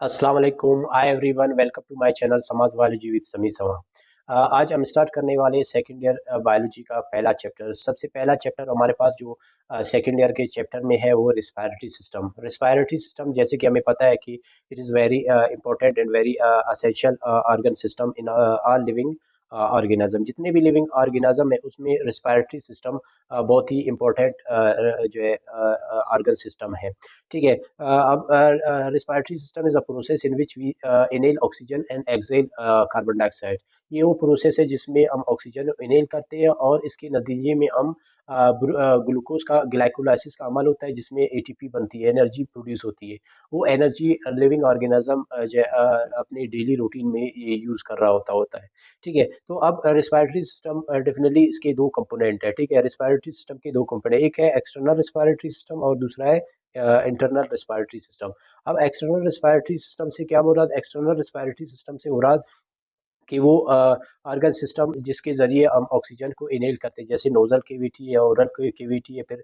अस्सलाम वालेकुम। Hi everyone, welcome to my channel Samaj biology with Sami Sama. आज हम स्टार्ट करने वाले सेकंड ईयर बायोलॉजी का पहला चैप्टर। सबसे पहला चैप्टर हमारे पास जो सेकंड ईयर के चैप्टर में है वो रिस्पायरेटरी सिस्टम। रिस्पायरेटरी सिस्टम जैसे कि हमें पता है कि it is very important and very essential organ system in all living organism. जितने भी लिविंग ऑर्गेनिज्म है उसमें रिस्पायरेटरी सिस्टम बहुत ही इम्पोर्टेंट जो है ऑर्गन सिस्टम है। ठीक है। अब respiratory system is a process in which we inhale oxygen and exhale carbon dioxide. ये वो प्रोसेस है जिसमें हम ऑक्सीजन इनहेल करते हैं और इसके नतीजे में हम ग्लूकोज का ग्लाइकोलाइसिस का अमल होता है जिसमें एटीपी बनती है, एनर्जी प्रोड्यूस होती है। वो एनर्जी लिविंग ऑर्गेनिज्म अपने डेली रूटीन में ये यूज कर रहा होता है। ठीक है। तो अब रिस्पायरेटरी सिस्टम डेफिनेटली इसके दो कंपोनेंट है। ठीक है। रिस्पायरेटरी सिस्टम के दो कंपोनेंट, एक है एक्सटर्नल रिस्पायरेटरी सिस्टम और दूसरा है इंटरनल रिस्पायरेटरी सिस्टम। अब एक्सटर्नल रिस्पायरेटरी सिस्टम से क्या मुराद? एक्सटर्नल रिस्पायरेटरी सिस्टम से मुराद कि वो ऑर्गन सिस्टम जिसके ज़रिए हम ऑक्सीजन को इनहेल करते हैं, जैसे नोज़ल कैविटी है, ओरल कैविटी है, फिर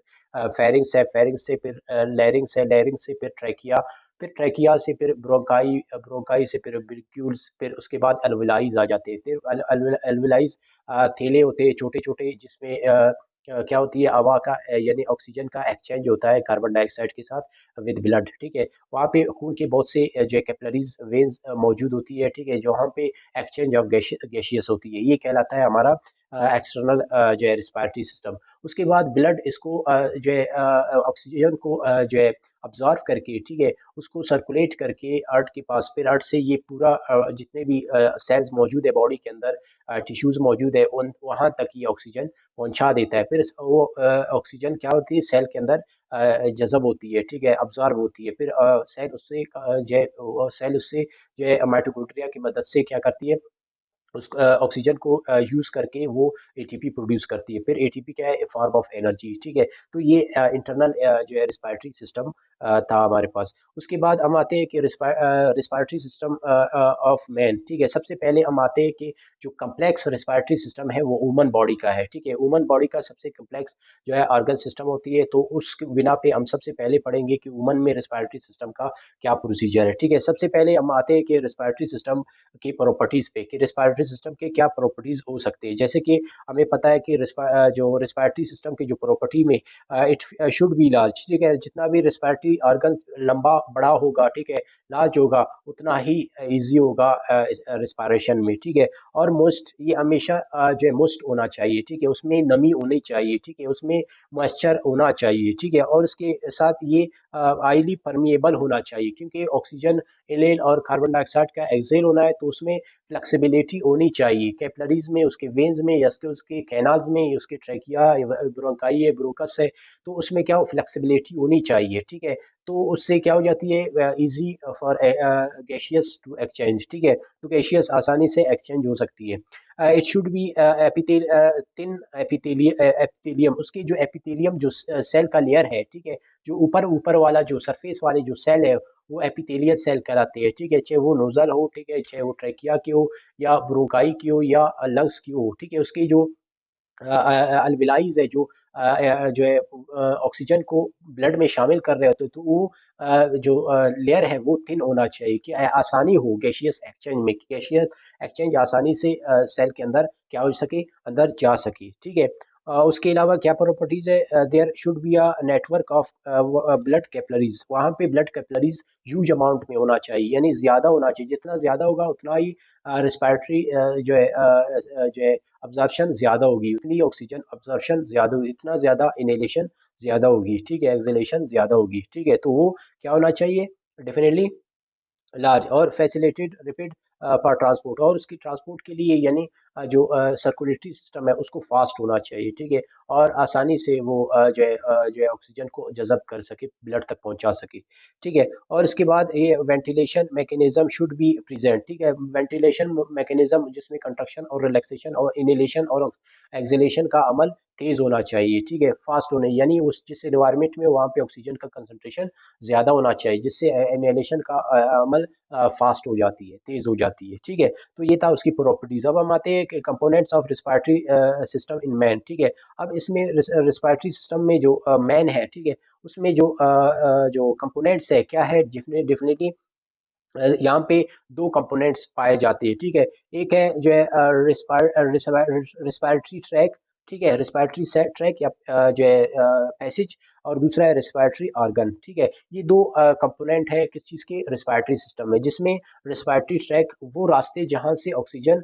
फेरिंग्स है, फेरिंग्स से फिर लैरिंग्स है, लैरिंग्स से फिर ट्रैकिया, फिर ट्रैकिया से फिर ब्रोंकाई, ब्रोंकाई से फिर ब्रिक्यूल्स, फिर उसके बाद अल्वेलाइज आ जाते हैं। फिर अल्वेलाइज थैले होते हैं छोटे-छोटे जिसमें क्या होती है, हवा का यानी ऑक्सीजन का एक्सचेंज होता है कार्बन डाइऑक्साइड के साथ विद ब्लड। ठीक है। वहाँ पे खून के बहुत से जो है कैपिलरीज वेन्स मौजूद होती है। ठीक है। जहाँ पे एक्सचेंज ऑफ गैशियस होती है, ये कहलाता है हमारा एक्सटर्नल जो है रिस्पायरेटरी सिस्टम। उसके बाद ब्लड इसको जो है ऑक्सीजन को जो है अब्जॉर्व करके, ठीक है, उसको सर्कुलेट करके अर्थ के पास, फिर अर्थ से ये पूरा जितने भी सेल्स मौजूद है बॉडी के अंदर, टिश्यूज मौजूद है, उन वहाँ तक ये ऑक्सीजन पहुंचा देता है। फिर वो ऑक्सीजन क्या होती है, सेल के अंदर जज़ब होती है। ठीक है, अब्जॉर्ब होती है। फिर सेल उससे जो है सेल उससे जो है माइटोकॉन्ड्रिया की मदद से क्या करती है, उस ऑक्सीजन को यूज़ करके वो एटीपी प्रोड्यूस करती है। फिर एटीपी क्या है, फॉर्म ऑफ एनर्जी। ठीक है। तो ये इंटरनल जो है रिस्पायरेटरी सिस्टम था हमारे पास। उसके बाद हम आते हैं कि रिस्पायरेटरी सिस्टम ऑफ मैन। ठीक है। सबसे पहले हम आते हैं कि जो कम्प्लेक्स रिस्पायरेटरी सिस्टम है वो ह्यूमन बॉडी का है। ठीक है। ह्यूमन बॉडी का सबसे कम्प्लेक्स जो है ऑर्गन सिस्टम होती है, तो उस बिना पे हम सबसे पहले पढ़ेंगे कि ह्यूमन में रिस्पायरेटरी सिस्टम का क्या प्रोसीजर है। ठीक है। सबसे पहले हम आते हैं कि रिस्पायरेटरी सिस्टम की प्रॉपर्टीज पे, कि रिस्पायरेटरी सिस्टम के क्या प्रॉपर्टीज हो सकते हैं। जैसे कि हमें पता है कि जो रिस्पायरेटरी सिस्टम की जो प्रॉपर्टी में इट शुड बी लार्ज। ठीक है। जितना भी रिस्पायरेटरी ऑर्गन लंबा बड़ा होगा, ठीक है, लार्ज होगा, उतना ही इजी होगा रिस्पायरेशन में। ठीक है। और मोस्ट, ये हमेशा जो है मोस्ट होना चाहिए। ठीक है। उसमें नमी होनी चाहिए। ठीक है। उसमें मॉइस्चर होना चाहिए। ठीक है। और उसके साथ ये आईली परमिएबल होना चाहिए, क्योंकि ऑक्सीजन इनहेल और कार्बन डाइऑक्साइड का एक्सहेल होना है, तो उसमें फ्लेक्सिबिलिटी होनी चाहिए कैपिलरीज में, उसके वेन्स में, या उसके उसके कैनाल्स में, या उसके ट्रैकिया, ब्रोंकाई है, ब्रोकस है, तो उसमें क्या हो, फ्लेक्सिबिलिटी होनी चाहिए। ठीक है। तो उससे क्या हो जाती है, easy for gaseous to exchange. ठीक है। तो गैशियस आसानी से एक्सचेंज हो सकती है। It should be thin epithelium. उसके जो एपिथेलियम जो सेल का लेयर है, ठीक है, जो ऊपर ऊपर वाला जो सरफेस वाली जो सेल है, वो एपिथेलियल सेल कहलाते हैं। ठीक है। चाहे वो नोजल हो, ठीक है, चाहे वो ट्रैकिया की हो, या ब्रोंकाई की हो, या लंग्स की हो। ठीक है। उसकी जो अल्विलाइज है, जो है ऑक्सीजन को ब्लड में शामिल कर रहे होते हैं, तो वो जो लेयर है वो थिन होना चाहिए कि आसानी हो गैशियस एक्सचेंज में, कि गैशियस एक्सचेंज आसानी से सेल के अंदर क्या हो सके, अंदर जा सके। ठीक है। उसके अलावा क्या प्रॉपर्टीज है, there should be a network of blood capillaries. वहाँ पे ब्लड कैपिलरीज ह्यूज अमाउंट में होना चाहिए, यानी ज़्यादा होना चाहिए। जितना ज़्यादा होगा उतना ही रिस्पायरेटरी जो है अब्जॉर्प्शन ज़्यादा होगी, उतनी ऑक्सीजन अब्जॉर्प्शन ज़्यादा होगी, इतना ज़्यादा इनहेलेशन ज़्यादा होगी। ठीक है। एक्सहेलेशन ज़्यादा होगी। ठीक है। तो वो क्या होना चाहिए, डेफिनेटली लार्ज और फैसिलिटेड रिपिड पर ट्रांसपोर्ट, और उसकी ट्रांसपोर्ट के लिए यानी जो सर्कुलेटरी सिस्टम है उसको फास्ट होना चाहिए। ठीक है। और आसानी से वो जो है ऑक्सीजन को जज़ब कर सके, ब्लड तक पहुंचा सके। ठीक है। और इसके बाद ये ventilation mechanism should be present. ठीक है। वेंटिलेशन मैकेनिज्म जिसमें कंट्रक्शन और रिलैक्सेशन और इनहेलेशन और एक्सहेलेशन का अमल तेज होना चाहिए। ठीक है। फास्ट होने, यानी उस जिस एनवायरनमेंट में वहाँ पे ऑक्सीजन का कंसंट्रेशन ज़्यादा होना चाहिए, जिससे इनहेलेशन का अमल फास्ट हो जाती है, तेज हो जाती है। ठीक है। तो ये था उसकी प्रॉपर्टीज। अब हम आते हैं कि components of respiratory system in man. ठीक है। अब इसमें रिस्पायरेटरी सिस्टम में जो मैन है, ठीक है, उसमें जो कंपोनेंट्स है क्या है, डेफिनेटली यहाँ पे दो कंपोनेंट्स पाए जाते हैं, ठीक है। एक है जो है रिस्पायरेटरी ट्रैक, ठीक है, रिस्पायरेटरी ट्रैक या जो है पैसेज, और दूसरा है रिस्पायरेटरी ऑर्गन, ठीक है। ये दो कंपोनेंट है किस चीज़ के, रिस्पायरेटरी सिस्टम में, जिसमें रिस्पायरेटरी ट्रैक वो रास्ते जहाँ से ऑक्सीजन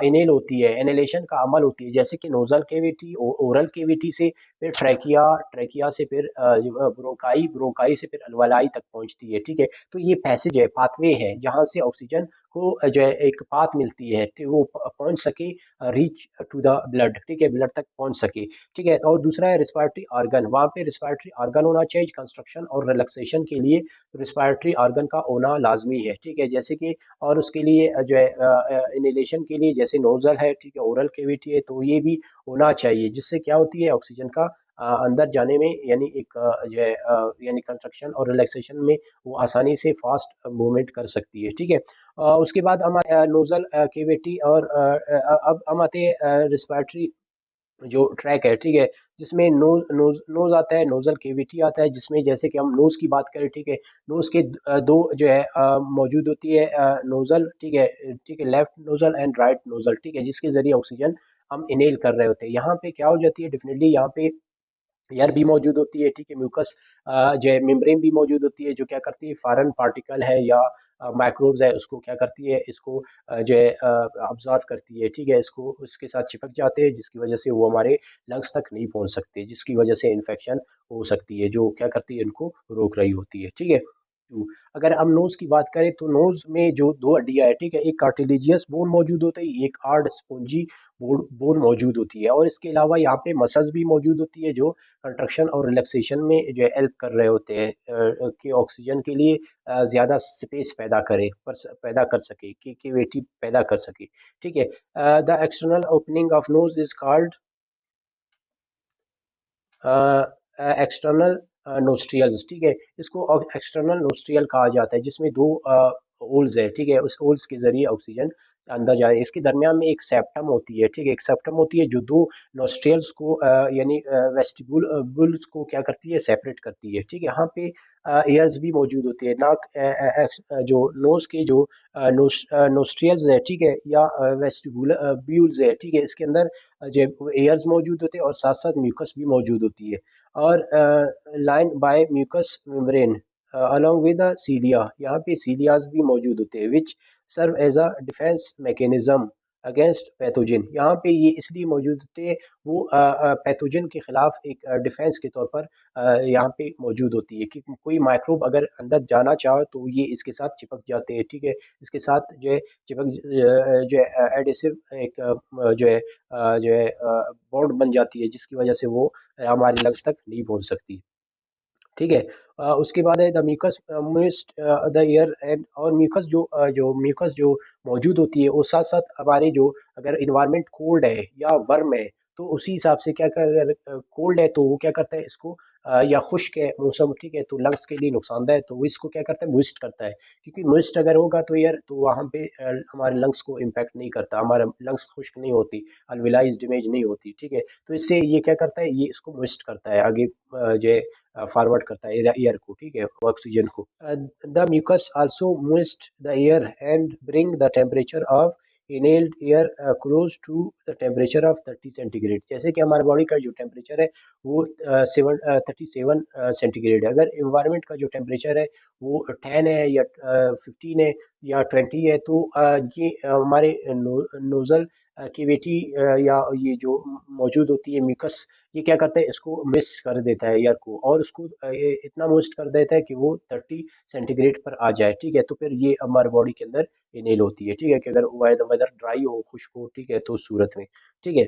इनेल होती है, इनहेलेशन का अमल होती है, जैसे कि नोजल केविटी, ओरल केविटी से फिर ट्रैकिया, ट्रैकिया से फिर ब्रोंकाई, ब्रोंकाई से फिर अलवलाई तक पहुंचती है, ठीक है। तो ये पैसेज है, पाथवे है, जहाँ से ऑक्सीजन को जो है एक पाथ मिलती है, कि वो पहुंच सके, रीच टू द ब्लड, ठीक है, ब्लड तक पहुंच सके, ठीक है। और दूसरा है रिस्पायरेटरी ऑर्गन, वहाँ पे रिस्पायरेटरी ऑर्गन होना चाहिए कंस्ट्रक्शन और रिलैक्सेशन के लिए, रिस्पायरेटरी ऑर्गन का होना लाजमी है, ठीक है। जैसे कि और उसके लिए जो है इनहेलेशन के लिए जैसे नोजल है, ठीक है, ओरल केविटी है, तो ये भी होना चाहिए, जिससे क्या होती है ऑक्सीजन का अंदर जाने में, यानी एक जो है यानी कंस्ट्रक्शन और रिलैक्सेशन में वो आसानी से फास्ट मूवमेंट कर सकती है, ठीक है। उसके बाद हम नोजल केविटी, और अब हम आते हैं रिस्पायरेटरी जो ट्रैक है, ठीक है, जिसमें नोज नोज नोज आता है, नोजल केविटी आता है, जिसमें जैसे कि हम नोज की बात करें, ठीक है, नोज के दो जो है मौजूद होती है नोजल, ठीक है, ठीक है, left nozzle and right nozzle, ठीक है, जिसके जरिए ऑक्सीजन हम इनहेल कर रहे होते हैं। यहाँ पे क्या हो जाती है डेफिनेटली, यहाँ पे एयर भी मौजूद होती है, ठीक है, म्यूकस जो है मेम्ब्रेन भी मौजूद होती है, जो क्या करती है फॉरेन पार्टिकल है या माइक्रोब्स है, उसको क्या करती है, इसको जो है ऑब्जर्व करती है, ठीक है, इसको उसके साथ चिपक जाते हैं, जिसकी वजह से वो हमारे लंग्स तक नहीं पहुंच सकते, जिसकी वजह से इन्फेक्शन हो सकती है, जो क्या करती है इनको रोक रही होती है, ठीक है। अगर हम नोज की बात करें तो नोज में जो दो हड्डियां है, ठीक है, एक कार्टिलेजियस बोन मौजूद होता है, एक हार्ड स्पॉन्जी बोन बोन मौजूद होती है, और इसके अलावा यहाँ पे मसल्स भी मौजूद होती है, जो कंट्रक्शन और रिलैक्सेशन में जो है हेल्प कर रहे होते हैं, कि ऑक्सीजन के लिए ज़्यादा स्पेस पैदा कर सके, कि वेटी पैदा कर सके, ठीक है। The external opening of nose is called external nostrils, ठीक है, इसको एक्सटर्नल नोस्ट्रियल कहा जाता है, जिसमें दो होल्स है, ठीक है, उस होल्स के जरिए ऑक्सीजन अंदर जाए, इसके दरमियान में एक सेप्टम होती है, ठीक है, एक सेप्टम होती है जो दो नोस्ट्रियल्स को यानी वेस्टिबुल बुल्स को क्या करती है, सेपरेट करती है, ठीक है। यहाँ पे एयर्स भी मौजूद होती है, नाक जो नोज के जो नोस्ट्रियल्स है, ठीक है, या वेस्टिबुल ब्यूल्स है, ठीक है, इसके अंदर जो एयर्स मौजूद होते हैं, और साथ साथ म्यूकस भी मौजूद होती है, और line by mucus membrane along with the cilia, यहाँ पे सीलियाज भी मौजूद होते हैं, which serve as a defence mechanism against pathogen, यहाँ पे ये इसलिए मौजूद होते हैं, वो पैथोजन के खिलाफ एक डिफेंस के तौर पर यहाँ पे मौजूद होती है, कि कोई माइक्रोब अगर अंदर जाना चाहे तो ये इसके साथ चिपक जाते हैं, ठीक है, इसके साथ जो है चिपक जो है एडेसिव एक जो है बॉन्ड बन जाती है, जिसकी वजह से वो हमारे लंग्स तक नहीं पहुंच सकती, ठीक है। उसके बाद है the mucus moist the air and, और म्यूकस जो म्यूकस जो मौजूद होती है, वो साथ साथ हमारे जो अगर इन्वायरमेंट कोल्ड है या वर्म है, तो उसी हिसाब से क्या कर, अगर कोल्ड है तो वो क्या करता है इसको या खुश्क है मौसम, ठीक है, तो लंग्स के लिए नुकसानदायक है, तो वो इसको क्या करता है मोइस्ट करता है, क्योंकि मोइस्ट अगर होगा तो यार तो वहाँ पे हमारे लंग्स को इम्पैक्ट नहीं करता, हमारा लंग्स खुश्क नहीं होती, अलविलाइज डैमेज नहीं होती, ठीक है। तो इससे ये क्या करता है, ये इसको मोइस्ट करता है आगे जो है फॉरवर्ड करता है एयर को, ठीक है, ऑक्सीजन को। The mucus also moist the air and bring the temperature of inhaled air close to the temperature of 30 centigrade, जैसे कि हमारे बॉडी का जो टेम्परेचर है वो 37 सेंटीग्रेड है, अगर इन्वायरमेंट का जो टेम्परेचर है वो 10 है या 15 है या 20 है, तो ये हमारे नोजल केविटी या ये जो मौजूद होती है म्यूकस, ये क्या करता है इसको मिस कर देता है एयर को, और उसको ये इतना मोइस्ट कर देता है कि वो 30 सेंटीग्रेड पर आ जाए, ठीक है, तो फिर ये हमारे बॉडी के अंदर इनहेल होती है, ठीक है, कि अगर वेदर ड्राई हो, खुश्क हो, ठीक है, तो उस सूरत में, ठीक है।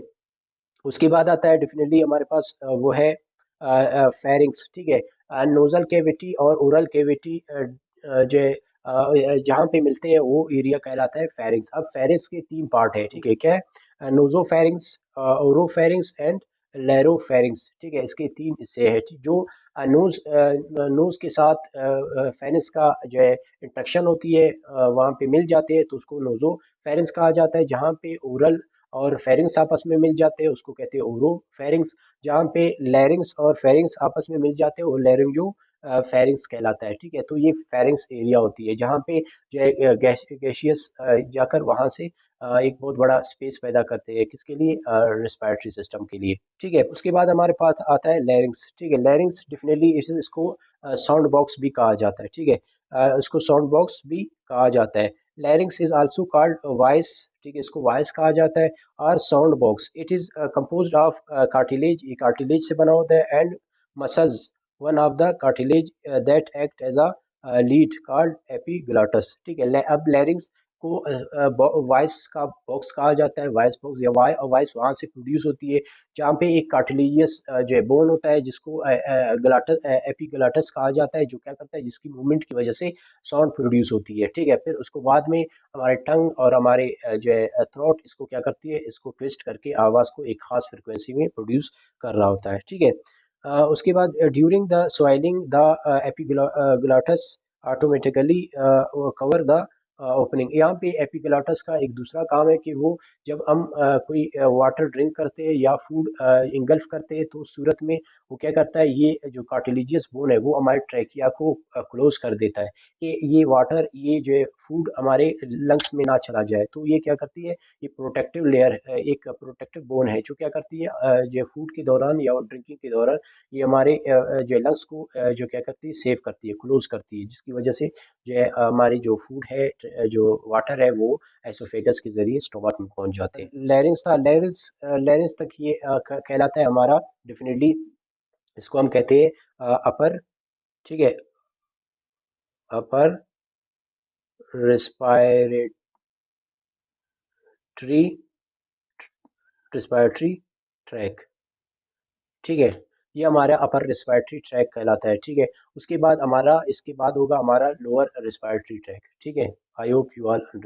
उसके बाद आता है डेफिनेटली हमारे पास वो है फेरिंग्स, ठीक है, नोजल केविटी और ओरल केविटी जो है जहाँ पे मिलते हैं वो एरिया कहलाता है फेरिंग्स। अब फेरिंग्स के तीन पार्ट है, ठीक है, क्या है, नोजोफेरिंग्स, ओरोफेरिंग्स एंड लेरोफेरिंग्स, ठीक है, इसके तीन हिस्से हैं, जो नोज नोज के साथ फेरिंग्स का जो है इंट्रक्शन होती है, वहाँ पे मिल जाते हैं, तो उसको नोजो फेरिंग्स कहा जाता है, जहाँ पे ओरल और फेरिंग्स आपस में मिल जाते हैं उसको कहते हैं ओरो फेरिंग्स, जहाँ पे लैरिंग्स और फेरिंग्स आपस में मिल जाते हैं वो लैरिंजो फेरिंग्स कहलाता है। ठीक है, तो ये फेरिंग्स एरिया होती है जहाँ पे जो है गैशियस जाकर वहाँ से एक बहुत बड़ा स्पेस पैदा करते हैं, किसके लिए, रेस्पिरेटरी सिस्टम के लिए। ठीक है, उसके बाद हमारे पास आता है लैरिंग्स। ठीक है, लैरिंग्स डेफिनेटली इसको साउंड बॉक्स भी कहा जाता है। ठीक है, इसको साउंड बॉक्स भी कहा जाता है। Larynx is also called voice. ठीक है, इसको वॉइस कहा जाता है। और sound box it is composed of cartilage, ये कार्टिलेज से बना होता है, and muscles, one of the cartilage that act as a lid called epiglottis. ठीक है, अब लैरिंग्स को वॉइस का बॉक्स कहा जाता है, वॉइस बॉक्स या वॉइस वहाँ से प्रोड्यूस होती है जहाँ पे एक कार्टिलेजियस जो है बोन होता है, जिसको ग्लाटस एपिग्लॉटस कहा जाता है, जो क्या करता है, जिसकी मूवमेंट की वजह से साउंड प्रोड्यूस होती है। ठीक है, फिर उसको बाद में हमारे टंग और हमारे जो है थ्रोट इसको क्या करती है, इसको ट्विस्ट करके आवाज़ को एक खास फ्रिक्वेंसी में प्रोड्यूस कर रहा होता है। ठीक है, उसके बाद during the swallowing the epiglottis automatically cover the opening. यहाँ पे एपिग्लॉटस का एक दूसरा काम है कि वो जब हम कोई वाटर ड्रिंक करते हैं या फूड इंगल्फ करते हैं, तो उस सूरत में वो क्या करता है, ये जो कार्टिलेजियस बोन है वो हमारे ट्रैकिया को क्लोज कर देता है कि ये वाटर, ये जो है फूड हमारे लंग्स में ना चला जाए। तो ये क्या करती है, ये प्रोटेक्टिव लेयर, एक प्रोटेक्टिव बोन है जो क्या करती है, जो फूड के दौरान या ड्रिंकिंग के दौरान ये हमारे जो लंग्स को जो क्या करती है, सेव करती है, क्लोज करती है, जिसकी वजह से जो है हमारी जो फूड है, जो वाटर है, वो एसोफेगस के जरिए स्टोमक में पहुंच जाते हैं। लैरिंग्स था, लैरिंग्स तक ये कहलाता है हमारा डेफिनेटली, इसको हम कहते हैं अपर। ठीक है, अपर रिस्पायरेटरी रिस्पायरेटरी ट्रैक। ठीक है, ये हमारा अपर रिस्पायरेटरी ट्रैक कहलाता है। ठीक है, उसके बाद हमारा, इसके बाद होगा हमारा लोअर रिस्पायरेटरी ट्रैक। ठीक है, आई होप यू ऑल